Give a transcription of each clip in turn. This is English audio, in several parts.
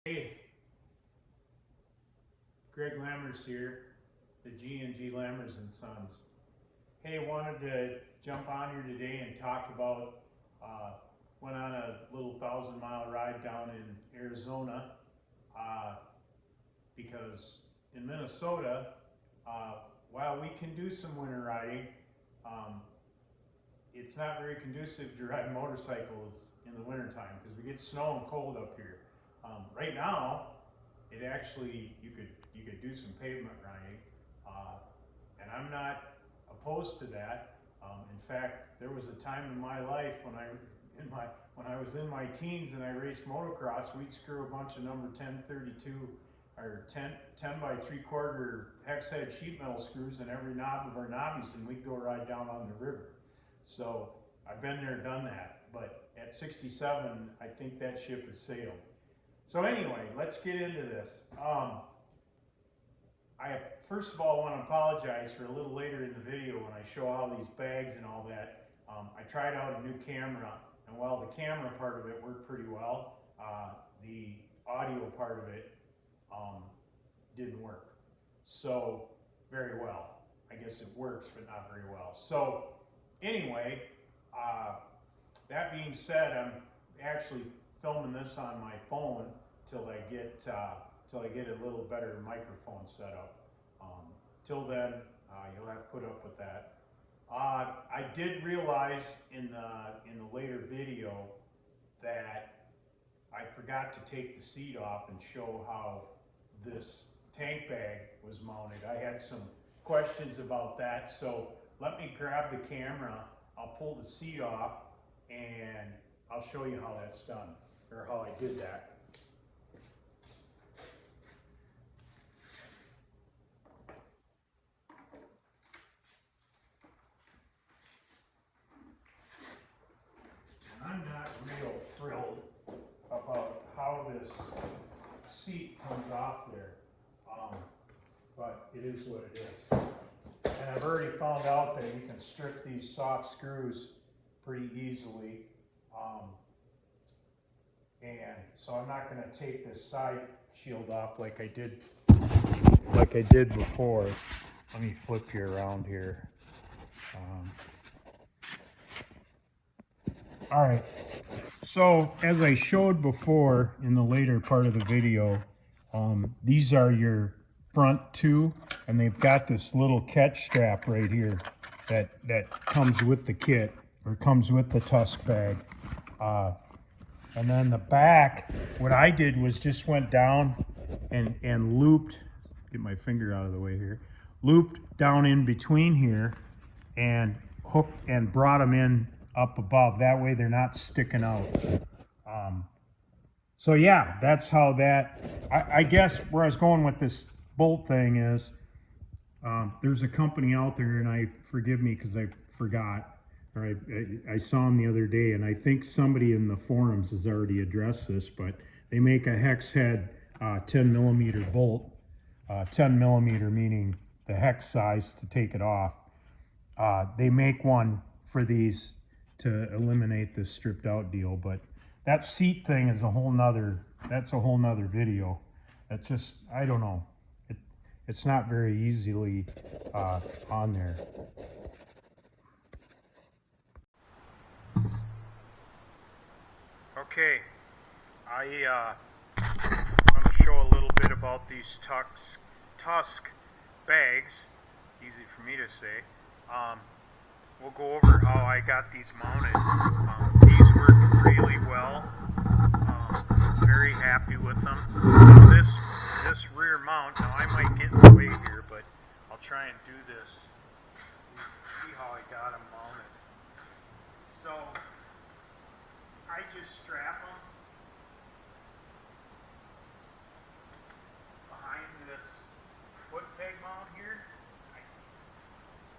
Hey, Greg Lammers here, the G&G Lammers and Sons. Hey, wanted to jump on here today and talk about, went on a little 1,000-mile ride down in Arizona because in Minnesota, while we can do some winter riding, it's not very conducive to ride motorcycles in the wintertime because we get snow and cold up here. Right now, it actually, you could do some pavement riding, and I'm not opposed to that. In fact, there was a time in my life when I was in my teens and I raced motocross, we'd screw a bunch of number 1032 or 10 by 3/4 hex head sheet metal screws in every knob of our knobbies, and we'd go ride down on the river. So I've been there, done that, but at 67, I think that ship has sailed. So anyway, let's get into this. I first of all want to apologize for a little later in the video when I show all these bags and all that. I tried out a new camera, and while the camera part of it worked pretty well, the audio part of it didn't work so very well. I guess it works, but not very well. So anyway, that being said, I'm actually filming this on my phone till I get a little better microphone set up. Till then, you'll have to put up with that. I did realize in the later video that I forgot to take the seat off and show how this tank bag was mounted. I had some questions about that, so let me grab the camera, I'll pull the seat off, and I'll show you how that's done, or how I did that. And I'm not real thrilled about how this seat comes off there, but it is what it is. And I've already found out that you can strip these soft screws pretty easily. And so I'm not going to take this side shield off like I did before. Let me flip you around here. All right. So as I showed before in the later part of the video, these are your front two, and they've got this little catch strap right here that comes with the kit, or comes with the Tusk bag. And then the back, what I did was just went down and looped, get my finger out of the way here, looped down in between here and hooked and brought them in up above. That way they're not sticking out. So yeah, that's how that, I guess where I was going with this bolt thing is, there's a company out there, and forgive me because I forgot, or I saw them the other day, and I think somebody in the forums has already addressed this, but they make a hex head 10 millimeter bolt, 10 millimeter meaning the hex size to take it off. They make one for these to eliminate this stripped out deal, but that seat thing is a whole nother video. That's just, I don't know. It's not very easily on there. Okay, I'm going to show a little bit about these Tusk bags. Easy for me to say. We'll go over how I got these mounted. These work really well. Very happy with them. This rear mount, now I might get in the way here, but I'll try and do this. See how I got them mounted. So I just strap them behind this foot peg mount here.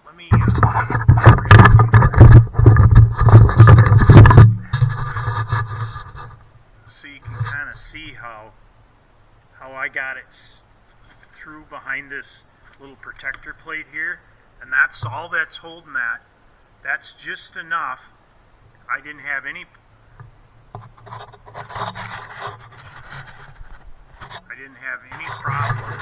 Let me so you can kind of see how I got it through behind this little protector plate here, and that's all that's holding that. That's just enough. I didn't have any I didn't have any problem.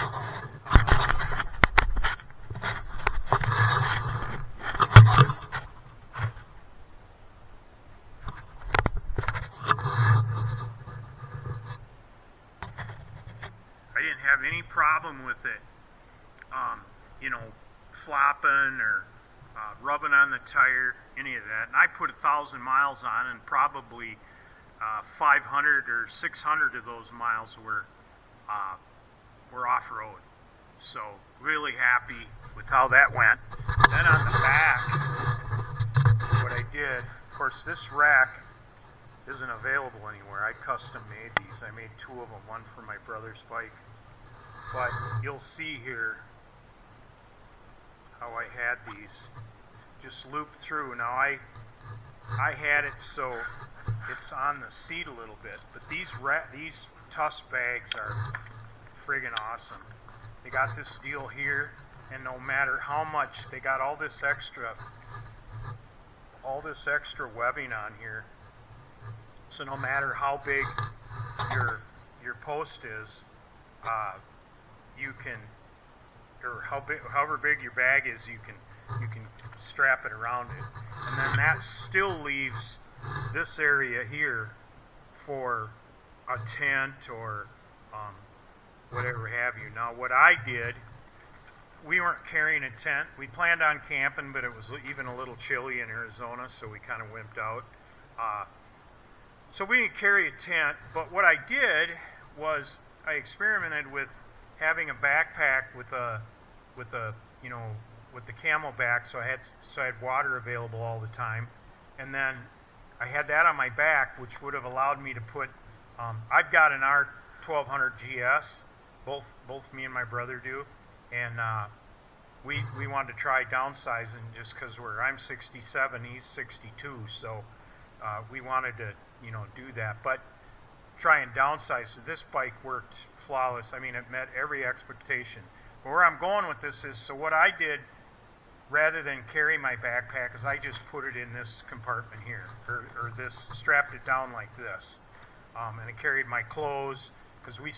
I didn't have any problem with it, you know, flopping or rubbing on the tire, any of that. And I put 1,000 miles on, and probably 500 or 600 of those miles were off-road. So really happy with how that went. Then on the back, what I did, of course, this rack isn't available anywhere. I custom made these. I made 2 of them, one for my brother's bike. But you'll see here how I had these just looped through. Now I had it so it's on the seat a little bit, but these Tusk bags are friggin' awesome. They got this deal here, and no matter how much, they got all this extra webbing on here. So no matter how big your post is, you can, or however big your bag is, you can strap it around it, and then that still leaves this area here for a tent or whatever have you. Now what I did, we weren't carrying a tent. We planned on camping, but it was even a little chilly in Arizona, so we kind of wimped out. So we didn't carry a tent, but what I did was I experimented with having a backpack with the camelback, so I had water available all the time, and then I had that on my back, which would have allowed me to put. I've got an R1200 GS, both me and my brother do, and we wanted to try downsizing just because I'm 67, he's 62, so we wanted to do that, but try and downsize. So this bike worked flawless. I mean, it met every expectation. But where I'm going with this is, so what I did, rather than carry my backpack, is I just put it in this compartment here, or this, strapped it down like this, and it carried my clothes, because we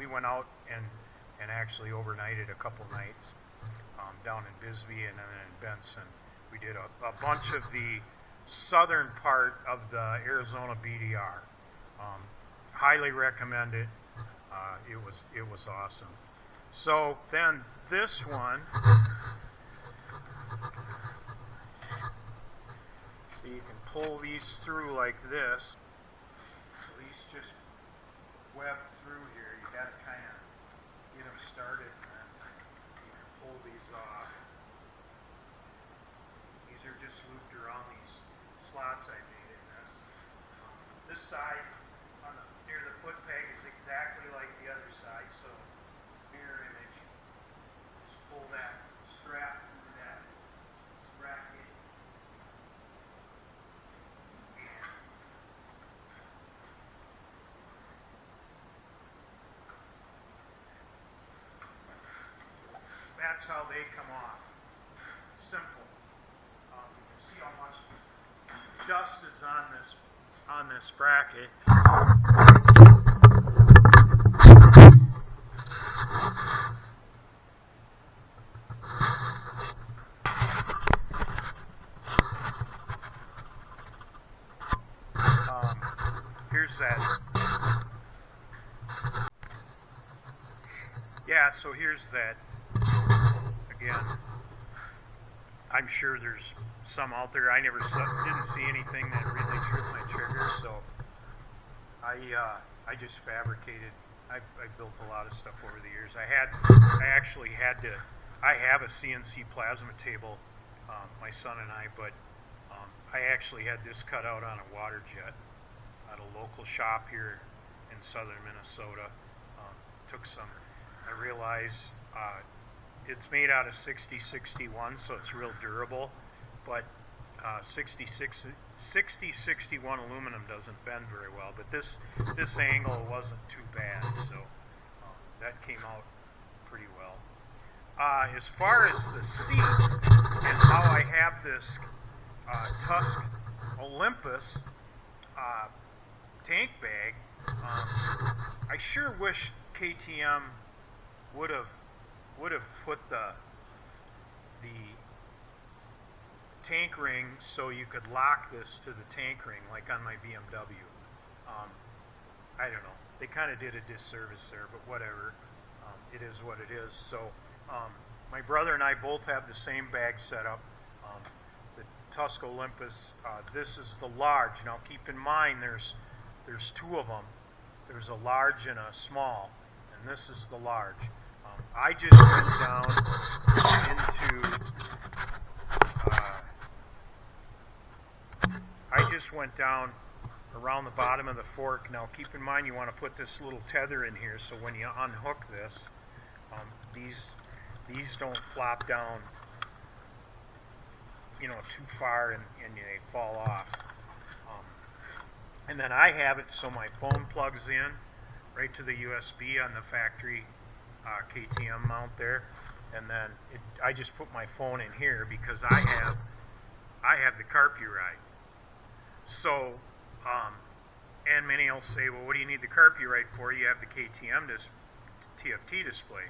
went out and actually overnighted a couple nights down in Bisbee and then in Benson. We did a bunch of the southern part of the Arizona BDR. Highly recommend it. It was awesome. So then this one, so you can pull these through like this. So these just web through here. You got to kind of get them started, and then you can pull these off. These are just looped around these slots I made in this. This side near the foot peg is exactly like the other side, so mirror image. Just pull that strap through that bracket. That's how they come off. Simple. You can see how much dust is on this bracket. Here's that. Yeah, so here's that. Again, I'm sure there's some out there. I didn't see anything that really tripped my trigger, so I just fabricated. I built a lot of stuff over the years. I have a CNC plasma table, my son and I, but I actually had this cut out on a water jet at a local shop here in southern Minnesota. I realized it's made out of 6061, so it's real durable, but 6061 aluminum doesn't bend very well, but this angle wasn't too bad, so that came out pretty well. As far as the seat and how I have this Tusk Olympus tank bag, I sure wish KTM would have put the tank ring so you could lock this to the tank ring like on my BMW. I don't know. They kind of did a disservice there, but whatever. It is what it is. So my brother and I both have the same bag setup. The Tusk Olympus. This is the large. Now keep in mind there's two of them. There's a large and a small, and this is the large. I just went down into I just went down around the bottom of the fork. Now keep in mind you want to put this little tether in here so when you unhook this, these don't flop down, you know, too far and they fall off. And then I have it so my phone plugs in right to the USB on the factory KTM mount there, and then I just put my phone in here because I have the Carpuride. So, and many will say, well, what do you need the Carpuride for? You have the KTM TFT display.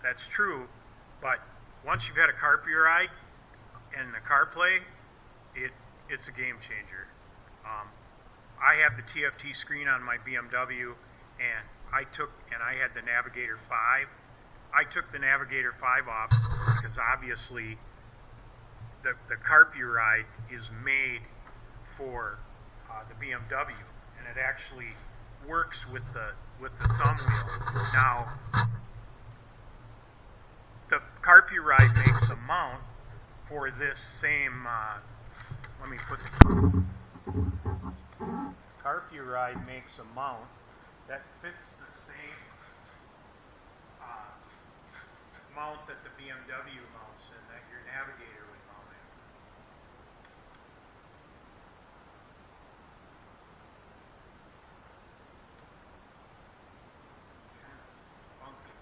That's true, but once you've had a Carpuride and the CarPlay, it's a game changer. I have the TFT screen on my BMW, and I had the Navigator 5. I took the Navigator 5 off because obviously the Carpuride is made for the BMW, and it actually works with the thumb wheel. Now, the Carpuride makes a mount for this same. Let me put the Carpuride makes a mount that fits the same mount that the BMW mounts in, that your Navigator would mount in. Kind of funky,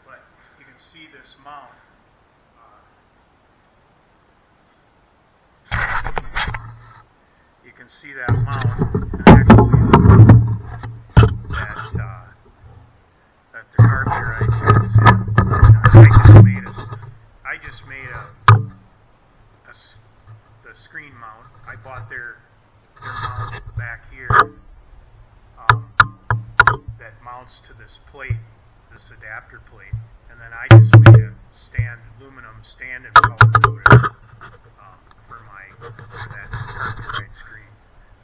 but you can see this mount. You can see that mount that the Carpuride fits in. I just made the screen mount. I bought their mount back here that mounts to this plate, this adapter plate, and then I just made a aluminum stand and power motor for that Carpuride screen.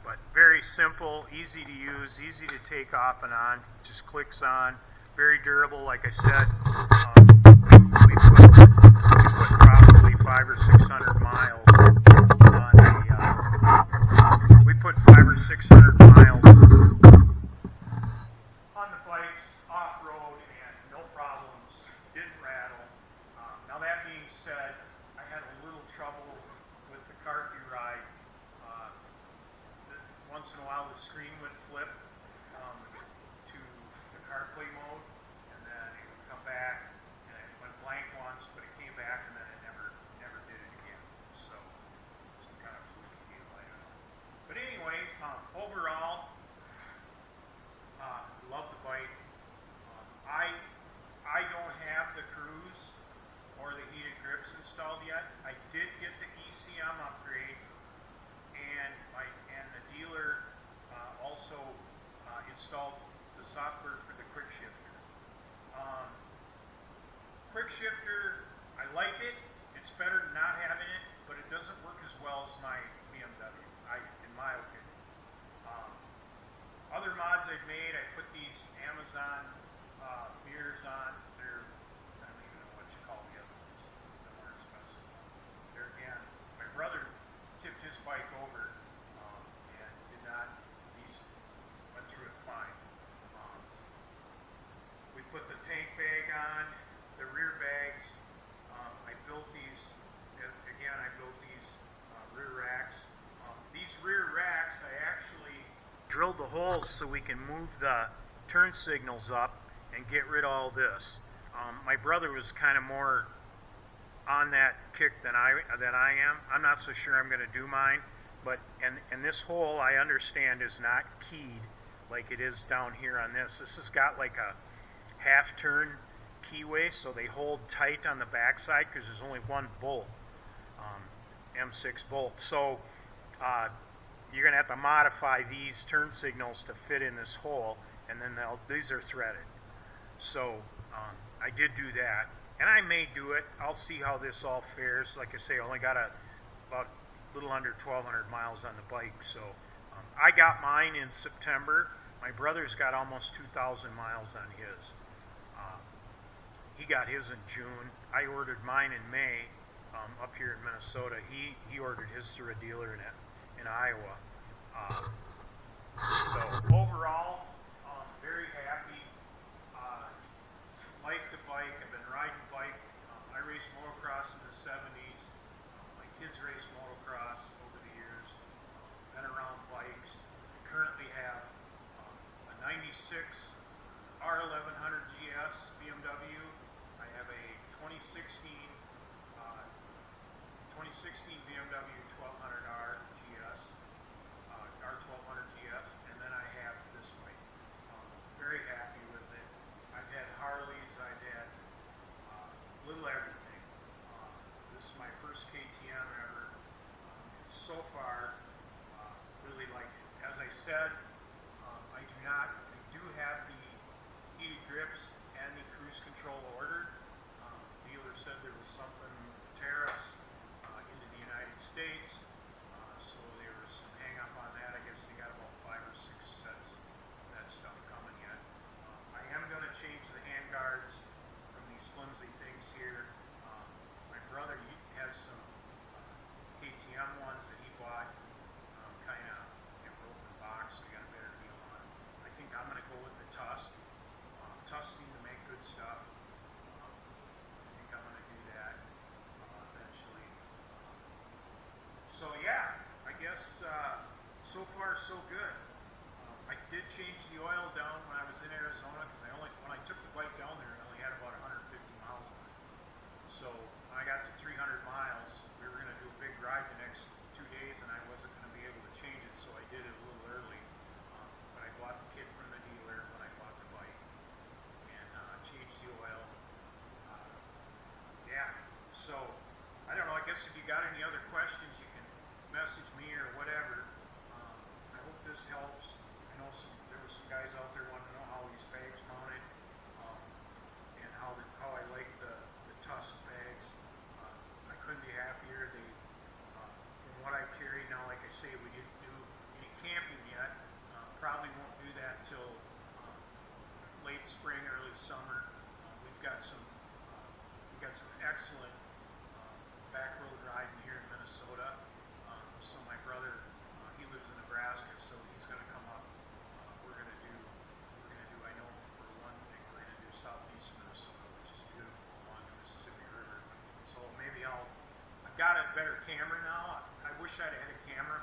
But very simple, easy to use, easy to take off and on. Just clicks on. Very durable, like I said. We put probably 500 or 600 miles on a. We put 500 or 600 miles on the bikes off road, and no problems. Didn't rattle. Now that being said, I had a little trouble with the Carpuride. Once in a while the screen would flip to the CarPlay mode, and then it would come back, and it went blank once, but it came back, and then it never did it again. So it's kind of fluky deal, I don't know. But anyway, overall, love the bike. I don't have the Cruise or the heated grips installed yet. I did get the ECM upgrade, and the dealer also installed the software for the quick shifter. Quick shifter, I like it. It's better than not having it, but it doesn't work as well as my BMW, in my opinion. Other mods I've made, I put these Amazon mirrors on. They're, I don't even know what you call the other ones. They're more expensive. They're, again, my brother tipped his bike over and did not, these went through it fine. We put the tank bag on, the rear bags. I built these, again, rear racks. These rear racks, I actually drilled the holes so we can move the turn signals up and get rid of all this. My brother was kind of more on that kick than I am. I'm not so sure I'm going to do mine, but and this hole I understand is not keyed like it is down here on this. This has got like a half turn keyway, so they hold tight on the backside because there's only one bolt, M6 bolt. So you're going to have to modify these turn signals to fit in this hole, and then these are threaded. So I did do that, and I may do it. I'll see how this all fares. Like I say, I only got about a little under 1,200 miles on the bike. So I got mine in September. My brother's got almost 2,000 miles on his. He got his in June. I ordered mine in May up here in Minnesota. He ordered his through a dealer in Iowa. So overall, very happy. Like the bike. I've been riding bike. I raced motocross in the 70s. My kids raced motocross over the years. Been around bikes. I currently have a 96 R1100 GS BMW. I have a 2016 BMW 1200R GS, R1200 GS, and then I have this bike. Very happy with it. I've had Harleys, I've had little everything. This is my first KTM ever. So far, really like it. As I said, I do have the heated grips and the cruise control ordered. Dealer said there was something tariffs into the United States, so there was some hang up on that. I guess they got about 5 or 6 sets of that stuff coming yet. I am going to change the hand guards from these flimsy things here. My brother has some KTM ones that he bought, kind of in an open box, so he got a better deal on it. I think I'm going to go with the Tusk. Tusk seem to make good stuff. I think I'm going to do that eventually. So yeah, I guess so far so good. I did change the oil down when I was in Arizona because when I took the bike down there, I only had about 150 miles on it. So when I got to 300 miles, we were going to do a big ride the next 2 days, and I wasn't going to be able to change it, so I did it a little early. But I bought the kit from the dealer when I bought the bike, and changed the oil. Yeah, so I don't know. I guess if you got any other questions, you can message me or whatever. I hope this helps. I know there were some guys out there wanting to know how these bags mounted, and how I like the Tusk bags. I couldn't be happier. From what I carry now, like I say, we didn't do any camping yet. Probably won't do that till late spring, early summer. We've got some excellent back road riding here in Minnesota. So my brother, he lives in Nebraska, so he's going to come up. We're going to do. I know for one thing, we're going to do southeast Minnesota, which is beautiful along the Mississippi River. So maybe I've got a better camera now. I wish I'd had a camera